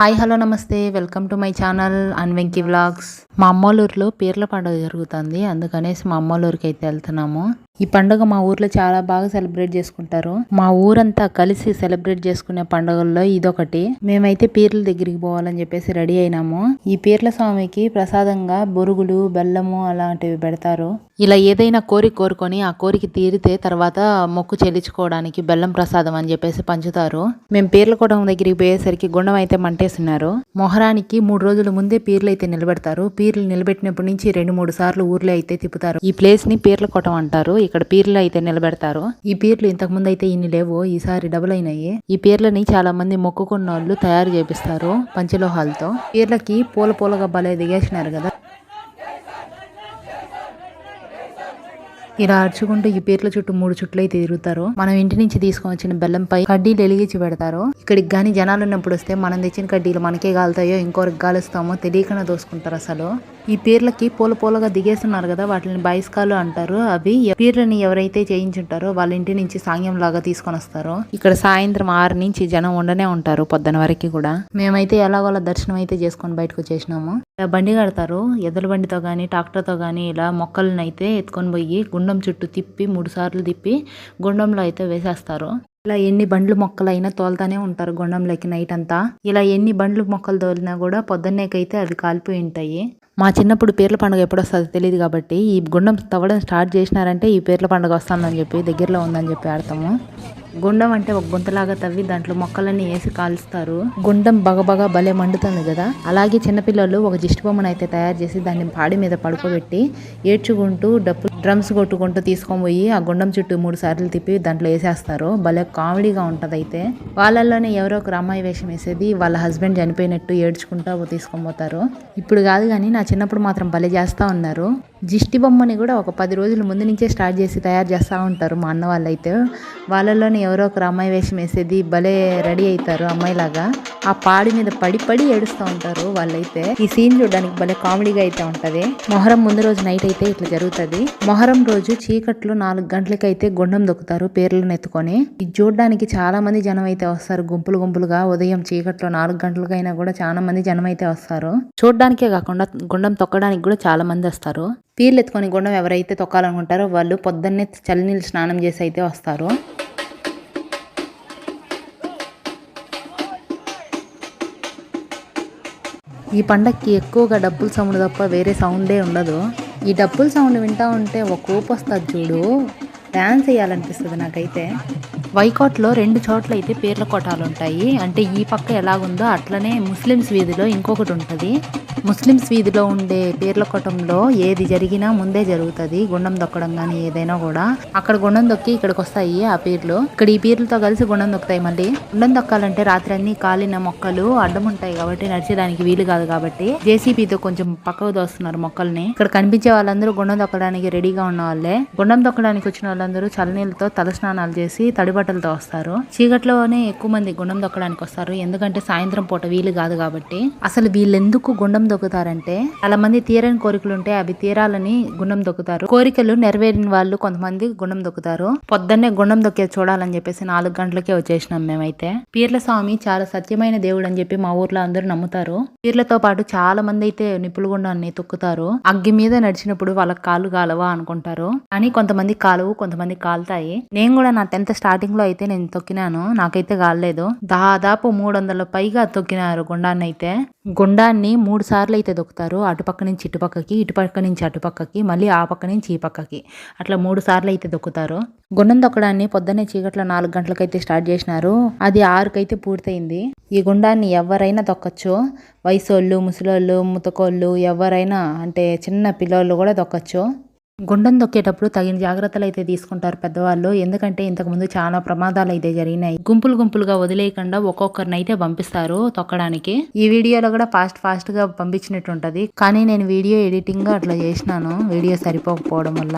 Hi hello నమస్తే welcome to my channel Venky vlogs. మా అమ్మోళ్ళూరులో పీర్ల పండుగ జరుగుతుంది, అందుకనేసి మా అమ్మోళ్ళూరికి అయితే వెళ్తున్నాము. ఈ పండుగ మా ఊర్లో చాలా బాగా సెలబ్రేట్ చేసుకుంటారు. మా ఊరంతా కలిసి సెలబ్రేట్ చేసుకునే పండుగల్లో ఇదొకటి. మేమైతే పీర్ల దగ్గరికి పోవాలని చెప్పేసి రెడీ అయినాము. ఈ పీర్ల స్వామికి ప్రసాదంగా బొరుగులు, బెల్లము అలాంటివి పెడతారు. ఇలా ఏదైనా కోరిక కోరుకొని ఆ కోరిక తీరితే తర్వాత మొక్కు చెల్లించుకోవడానికి బెల్లం ప్రసాదం అని చెప్పేసి పంచుతారు. మేము పీర్ల కూటం దగ్గరికి పోయేసరికి గుండం అయితే మంటేస్తున్నారు. మొహరానికి 3 రోజుల ముందే పీర్లు అయితే నిలబెడతారు. పీర్లు నిలబెట్టినప్పటి నుంచి 2-3 సార్లు ఊర్లో అయితే తిప్పుతారు. ఈ ప్లేస్ ని పీర్ల కూటం అంటారు. ఇక్కడ పీర్లు అయితే నిలబెడతారు. ఈ పీర్లు ఇంతకు ముందు అయితే ఇన్ని లేవు, ఈసారి డబుల్ అయినాయి. ఈ పీర్లని చాలా మంది మొక్కుకున్న వాళ్ళు తయారు చేపిస్తారు పంచలోహాలతో. పీర్లకి పూల భలే దిగేసినారు కదా. ఇలా అరుచుకుంటూ ఈ పీర్ల చుట్టూ 3 చుట్లు అయితే తిరుగుతారు. మనం ఇంటి నుంచి తీసుకొని వచ్చిన బెల్లంపై కడ్డీలు వెలిగించి పెడతారు. ఇక్కడికి గాని జనాలు ఉన్నప్పుడు వస్తే మనం తెచ్చిన కడ్డీలు మనకే గాలుతాయో ఇంకొకరికి గాలుస్తామో తెలియకుండా దోసుకుంటారు. అసలు ఈ పీర్లకి పూలగా దిగేస్తున్నారు కదా, వాటిని బైస్కాలు అంటారు. అవి పీర్లని ఎవరైతే చేయించుంటారో వాళ్ళ ఇంటి నుంచి సాంగ్యం లాగా తీసుకొని వస్తారు. ఇక్కడ సాయంత్రం 6 నుంచి జనం ఉండనే ఉంటారు పొద్దున వరకు కూడా. మేమైతే ఎలాగోలా దర్శనం అయితే చేసుకొని బయటకు వచ్చేసినాము. ఇలా బండి కడతారు, ఎద్దుల బండితో గానీ ట్రాక్టర్ తో గానీ ఇలా మొక్కలను అయితే ఎత్తుకొని పోయి గుండం చుట్టూ తిప్పి 3 సార్లు తిప్పి గుండంలో అయితే వేసేస్తారు. ఇలా ఎన్ని బండ్లు మొక్కలైనా తోలుతానే ఉంటారు గుండంలోకి నైట్ అంతా. ఇలా ఎన్ని బండ్లు మొక్కలు తోలినా కూడా పొద్దున్నేకైతే అవి కాలిపోయి ఉంటాయి. మా చిన్నప్పుడు పీర్ల పండుగ ఎప్పుడు వస్తుందో తెలియదు కాబట్టి ఈ గుండం తవ్వడం స్టార్ట్ చేసినారంటే ఈ పీర్ల పండుగ వస్తుందని చెప్పి, దగ్గరలో ఉందని చెప్పి ఆడతాము. గుండం అంటే ఒక గుంతలాగా తవ్వి దాంట్లో మొక్కలన్నీ వేసి కాలుస్తారు. గుండం బగబగా భలే మండుతుంది కదా. అలాగే చిన్నపిల్లలు ఒక దిష్టి బొమ్మను అయితే తయారు చేసి దాన్ని పాడి మీద పడుకోబెట్టి ఏడ్చుకుంటూ డ్రమ్స్ కొట్టుకుంటూ తీసుకొని పోయి ఆ గుండం చుట్టూ 3 సార్లు తిప్పి దాంట్లో వేసేస్తారు. భలే కామెడీగా ఉంటది. అయితే వాళ్ళల్లోనే ఎవరో ఒక అమ్మాయి వేషం వేసేది వాళ్ళ హస్బెండ్ చనిపోయినట్టు ఏడ్చుకుంటూ తీసుకొని పోతారు. ఇప్పుడు కాదు కానీ నా చిన్నప్పుడు మాత్రం భలే చేస్తా ఉన్నారు. దిష్టి బొమ్మని కూడా ఒక 10 రోజుల ముందు నుంచే స్టార్ట్ చేసి తయారు చేస్తూ ఉంటారు మా అన్న వాళ్ళైతే. వాళ్ళల్లోనే ఎవరో ఒక అమ్మాయి వేషం వేసేది భలే రెడీ అవుతారు అమ్మాయిలాగా. ఆ పాడి మీద పడి ఏడుస్తూ ఉంటారు వాళ్ళైతే. ఈ సీన్ చూడడానికి భలే కామెడీగా అయితే ఉంటది. మొహరం ముందు రోజు నైట్ అయితే ఇట్లా జరుగుతుంది. మొహరం రోజు చీకట్లో 4 గంటలకైతే గుండం దొక్కుతారు పీర్లను ఎత్తుకొని. ఇది చూడడానికి చాలా మంది జనం అయితే వస్తారు గుంపులుగా. ఉదయం చీకట్లో 4 గంటలకైనా కూడా చాలా మంది జనం అయితే వస్తారు. చూడడానికే కాకుండా గుండం తొక్కడానికి కూడా చాలా మంది వస్తారు. పీర్లు ఎత్తుకొని గుండం ఎవరైతే తొక్కాలనుకుంటారో వాళ్ళు పొద్దున్నే చల్లనీళ్ళు స్నానం చేసి అయితే వస్తారు. ఈ పండక్కి ఎక్కువగా డప్పుల సౌండ్ తప్ప వేరే సౌండే ఉండదు. ఈ డప్పుల సౌండ్ వింటా ఉంటే ఒక ఊపు వస్తుంది చూడు, డ్యాన్స్ వేయాలనిపిస్తుంది నాకైతే. వైకోట్లో 2 చోట్ల అయితే పీర్ల కోటాలు ఉంటాయి. అంటే ఈ పక్క ఎలాగుందో అట్లనే ముస్లిమ్స్ వీధిలో ఇంకొకటి ఉంటుంది. ముస్లిమ్స్ వీధిలో ఉండే పీర్ల కోటంలో ఏది జరిగినా ముందే జరుగుతుంది. గుండం దొక్కడం కానీ ఏదైనా కూడా అక్కడ గుండం దొక్కి ఇక్కడికి వస్తాయి ఆ పీర్లు. ఇక్కడ ఈ పీర్లతో కలిసి గుండం దొక్కుతాయి. మళ్ళీ గుండం దొక్కాలంటే రాత్రి అన్ని కాలిన మొక్కలు అడ్డం ఉంటాయి కాబట్టి నడిచేదానికి వీలు కాదు కాబట్టి జేసీబీతో కొంచెం పక్కకు దోస్తున్నారు మొక్కల్ని. ఇక్కడ కనిపించే వాళ్ళందరూ గుండం దొక్కడానికి రెడీగా ఉన్న వాళ్ళే. గుండం దొక్కడానికి వచ్చిన వాళ్ళందరూ చల్లనీళ్ళతో తల స్నానాలు చేసి తడిబట్టలతో వస్తారు. చీకట్లోనే ఎక్కువ మంది గుండం దొక్కడానికి వస్తారు, ఎందుకంటే సాయంత్రం పూట వీలు కాదు కాబట్టి. అసలు వీళ్ళెందుకు గుండం దొక్కుతారంటే చాలా మంది తీరని కోరికలు ఉంటే అవి తీరాలని గుండం దొక్కుతారు. కోరికలు నెరవేరిన వాళ్ళు కొంతమంది గుండం దొక్కుతారు. పొద్దున్నే గుండం దొక్కే చూడాలని చెప్పేసి 4 గంటలకే వచ్చేసినాం మేమైతే. పీర్ల స్వామి చాలా సత్యమైన దేవుడు అని చెప్పి మా ఊర్లో అందరూ నమ్ముతారు. పీర్లతో పాటు చాలా మంది అయితే నిప్పులగుండాన్ని తొక్కుతారు. అగ్గి మీద నడిచినప్పుడు వాళ్ళకి కాళ్ళు కాలవా అనుకుంటారు, కానీ కొంతమంది కాలువు కొంతమంది కాలుతాయి. నేను కూడా నా 10th స్టార్టింగ్ లో అయితే నేను తొక్కినాను, నాకైతే కాలేదు. దాదాపు 300 పైగా తొక్కినారు గుండాన్ని అయితే. గుండాన్ని 3 సార్లు అయితే దొక్కుతారు. అటుపక్క నుంచి ఇటుపక్కకి, ఇటుపక్క నుంచి అటుపక్కకి, మళ్ళీ ఆ పక్క నుంచి ఈ పక్కకి, అట్లా 3 సార్లు అయితే దొక్కుతారు. గుండం దొక్కడాన్ని పొద్దున్నే చీకట్లో 4 గంటలకైతే స్టార్ట్ చేసినారు. అది 6కైతే పూర్తయింది. ఈ గుండాన్ని ఎవరైనా దొక్కచ్చు. వయసోళ్ళు, ముసలోళ్ళు, ముతకోళ్ళు ఎవరైనా, అంటే చిన్న పిల్లోళ్ళు కూడా దొక్కచ్చు. గుండం దొక్కేటప్పుడు తగిన జాగ్రత్తలు అయితే తీసుకుంటారు పెద్దవాళ్ళు, ఎందుకంటే ఇంతకుముందు చాలా ప్రమాదాలు అయితే జరిగినాయి. గుంపులుగా వదిలేయకుండా ఒక్కొక్కరిని అయితే పంపిస్తారు తొక్కడానికి. ఈ వీడియోలో కూడా ఫాస్ట్ గా పంపించినట్టు ఉంటది, కానీ నేను వీడియో ఎడిటింగ్ అట్లా చేసినాను, వీడియో సరిపోకపోవడం వల్ల.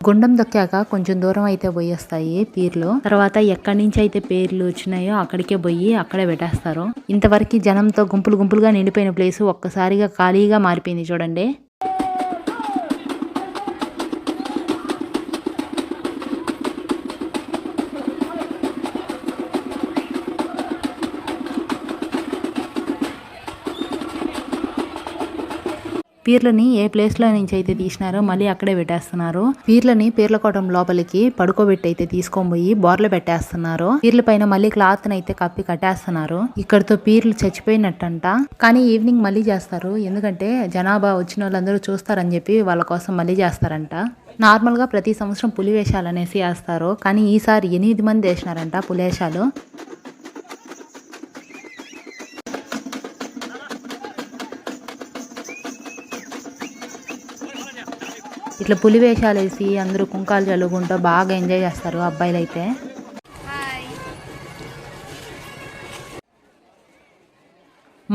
గుండం దొక్కాక కొంచెం దూరం అయితే పోయేస్తాయి పీర్లు. తర్వాత ఎక్కడి నుంచి అయితే పేర్లు వచ్చినాయో అక్కడికే పోయి అక్కడే పెట్టేస్తారు. ఇంతవరకు జనంతో గుంపులు గుంపులుగా నిండిపోయిన ప్లేస్ ఒక్కసారిగా ఖాళీగా మారిపోయింది చూడండి. పీర్లని ఏ ప్లేస్లో నుంచి అయితే తీసినారో మళ్ళీ అక్కడే పెట్టేస్తున్నారు. పీర్లని పీర్లకోటం లోపలికి పడుకోబెట్టి అయితే తీసుకొని పోయి బోర్లు పెట్టేస్తున్నారు. పీర్ల పైన మళ్ళీ క్లాత్ అయితే కప్పి కట్టేస్తున్నారు. ఇక్కడతో పీర్లు చచ్చిపోయినట్టంట. కానీ ఈవినింగ్ మళ్ళీ చేస్తారు. ఎందుకంటే జనాభా వచ్చిన వాళ్ళందరూ చూస్తారని చెప్పి వాళ్ళ కోసం మళ్ళీ చేస్తారంట. నార్మల్గా ప్రతి సంవత్సరం పులివేషాలు అనేసి వేస్తారు. కానీ ఈసారి 8 మంది వేసినారంట పులివేషాలు. ఇట్లా పులి వేషాలు వేసి అందరూ కుంకాలు చల్లుకుంటూ బాగా ఎంజాయ్ చేస్తారు అబ్బాయిలు అయితే.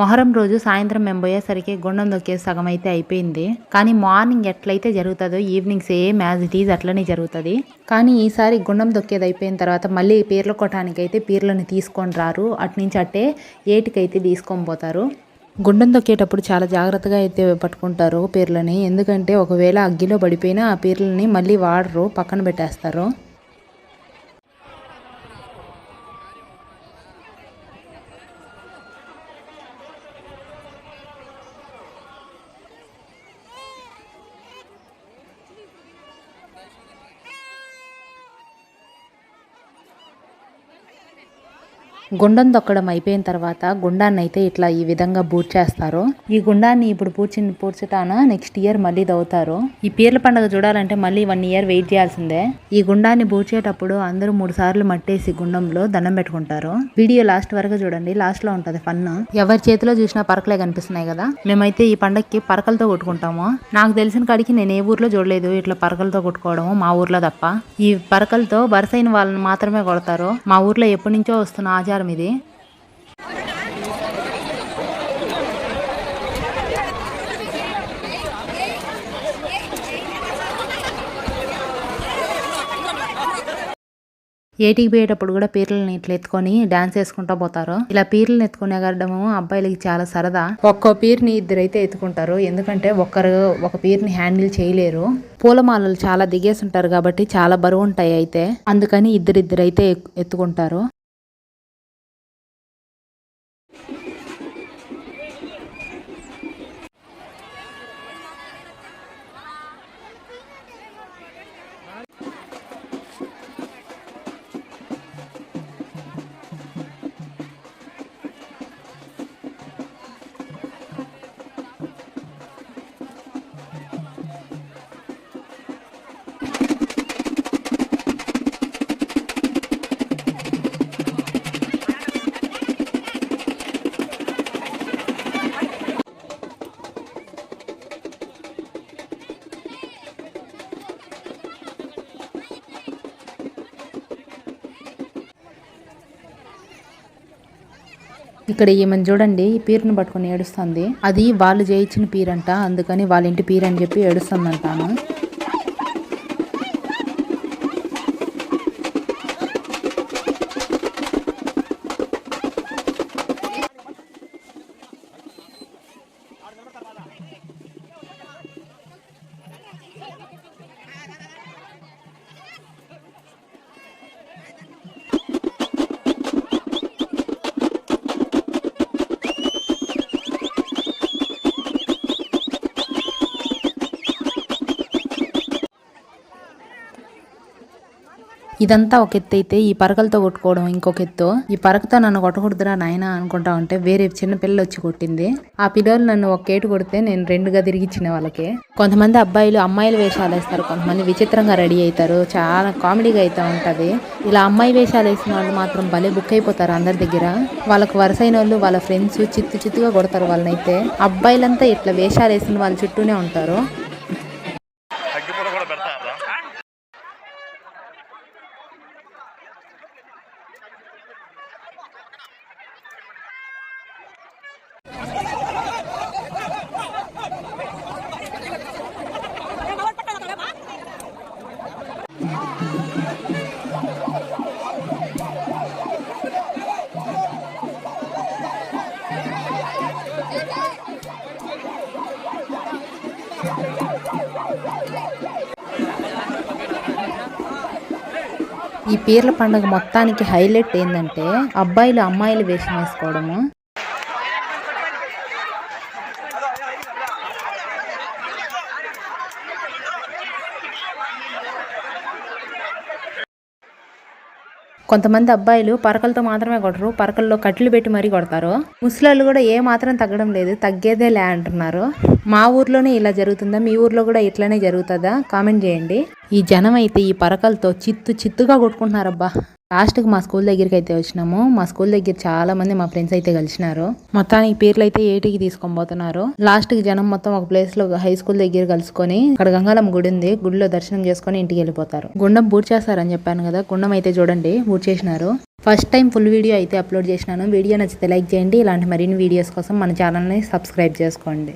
మొహరం రోజు సాయంత్రం మేము పోయేసరికి గుండం దొక్కే సగం అయితే అయిపోయింది. కానీ మార్నింగ్ ఎట్లయితే జరుగుతుందో evening same as it is అట్లనే జరుగుతుంది. కానీ ఈసారి గుండం దొక్కేది అయిపోయిన తర్వాత మళ్ళీ పీర్ల కొట్టానికి అయితే పీర్లను తీసుకొని రారు. అట్నుంచి అట్టే ఏటికైతే తీసుకొని పోతారు. గుండం దొక్కేటప్పుడు చాలా జాగ్రత్తగా అయితే పట్టుకుంటారు పీర్లని. ఎందుకంటే ఒకవేళ అగ్గిలో పడిపోయినా ఆ పీర్లని మళ్ళీ వాడరు, పక్కన పెట్టేస్తారు. గుండం తొక్కడం అయిపోయిన తర్వాత గుండాన్ని అయితే ఇట్లా ఈ విధంగా బూట్ చేస్తారు. ఈ గుండాన్ని ఇప్పుడు పూడ్చుటాన నెక్స్ట్ ఇయర్ మళ్ళీ తవ్వుతారు. ఈ పీర్ల పండుగ చూడాలంటే మళ్ళీ 1 ఇయర్ వెయిట్ చేయాల్సిందే. ఈ గుండాన్ని బూడ్చేటప్పుడు అందరూ 3 సార్లు మట్టేసి గుండంలో దండం పెట్టుకుంటారు. వీడియో లాస్ట్ వరకు చూడండి, లాస్ట్ లో ఉంటది ఫన్. ఎవరి చేతిలో చూసినా పరకలే కనిపిస్తున్నాయి కదా. మేమైతే ఈ పండగకి పరకలతో కొట్టుకుంటాము. నాకు తెలిసిన కాడికి నేను ఏ ఊర్లో చూడలేదు ఇట్లా పరకలతో కొట్టుకోవడము, మా ఊర్లో తప్ప. ఈ పరకలతో వరుసైన వాళ్ళని మాత్రమే కొడతారు. మా ఊర్లో ఎప్పటి నుంచో వస్తున్న ఆచారం ఇది. ఏటికి పోయేటప్పుడు కూడా పీర్లని ఇట్లా ఎత్తుకొని డాన్స్ వేసుకుంటా పోతారు. ఇలా పీర్లను ఎత్తుకునే గడ్డము అబ్బాయిలకి చాలా సరదా. ఒక్కో పీర్ని ఇద్దరైతే ఎత్తుకుంటారు. ఎందుకంటే ఒక పీర్ని హ్యాండిల్ చేయలేరు. పూలమాలలు చాలా దిగేసి ఉంటారు కాబట్టి చాలా బరువు ఉంటాయి. అయితే అందుకని ఇద్దరైతే ఎత్తుకుంటారు. ఇక్కడ ఈమెను చూడండి, ఈ పీరును పట్టుకుని ఏడుస్తుంది. అది వాళ్ళు చేయించిన పీరంట, అందుకని వాళ్ళ ఇంటి పీరు అని చెప్పి ఏడుస్తుందంటాను. ఇదంతా ఒక ఎత్తు అయితే ఈ పరకలతో కొట్టుకోవడం ఇంకొక ఎత్తు. ఈ పరకతో నన్ను కొట్టకూడదురా నాయన అనుకుంటా ఉంటే వేరే చిన్న పిల్ల వచ్చి కొట్టింది. ఆ పిల్లలు నన్ను ఒక కేటు కొడితే నేను 2గా తిరిగిచ్చిన వాళ్ళకి. కొంతమంది అబ్బాయిలు అమ్మాయిల వేషాలు వేస్తారు, కొంతమంది విచిత్రంగా రెడీ అవుతారు. చాలా కామెడీగా అయితే ఉంటది. ఇలా అమ్మాయి వేషాలు వేసిన వాళ్ళు మాత్రం భలే బుక్ అయిపోతారు అందరి దగ్గర. వాళ్ళకు వరుసైన వాళ్ళు వాళ్ళ ఫ్రెండ్స్ చిత్తుగా కొడతారు వాళ్ళనైతే. అబ్బాయిలంతా ఇట్లా వేషాలు వేసిన వాళ్ళ చుట్టూనే ఉంటారు. ఈ పీర్ల పండుగ మొత్తానికి హైలైట్ ఏంటంటే అబ్బాయిలు అమ్మాయిలు వేషం వేసుకోవడము. కొంతమంది అబ్బాయిలు పరకలతో మాత్రమే కొట్టరు, పరకల్లో కట్లు పెట్టి మరీ కొడతారు. ముసలాళ్ళు కూడా ఏ మాత్రం తగ్గడం లేదు, తగ్గేదే లే అంటున్నారు. మా ఊర్లోనే ఇలా జరుగుతుందా, మీ ఊర్లో కూడా ఇట్లానే జరుగుతుందా కామెంట్ చేయండి. ఈ జనం అయితే ఈ పరకలతో చిత్తుగా కొట్టుకుంటున్నారబ్బా. లాస్ట్కి మా స్కూల్ దగ్గరికి అయితే వచ్చినాము. మా స్కూల్ దగ్గర చాలా మంది మా ఫ్రెండ్స్ అయితే కలిసినారు. మొత్తానికి పీర్లు అయితే ఏటికి తీసుకొని పోతున్నారు. లాస్ట్కి జనం మొత్తం ఒక ప్లేస్ లో హై స్కూల్ దగ్గర కలుసుకొని అక్కడ గంగాలమ్మ గుడి ఉంది, గుడిలో దర్శనం చేసుకొని ఇంటికి వెళ్ళిపోతారు. గుండం బూట్ చేస్తారని చెప్పాను కదా, గుండం అయితే చూడండి బూట్ చేసినారు. ఫస్ట్ టైం ఫుల్ వీడియో అయితే అప్లోడ్ చేసినాను. వీడియో నచ్చితే లైక్ చేయండి. ఇలాంటి మరిన్ని వీడియోస్ కోసం మన ఛానల్ని సబ్స్క్రైబ్ చేసుకోండి.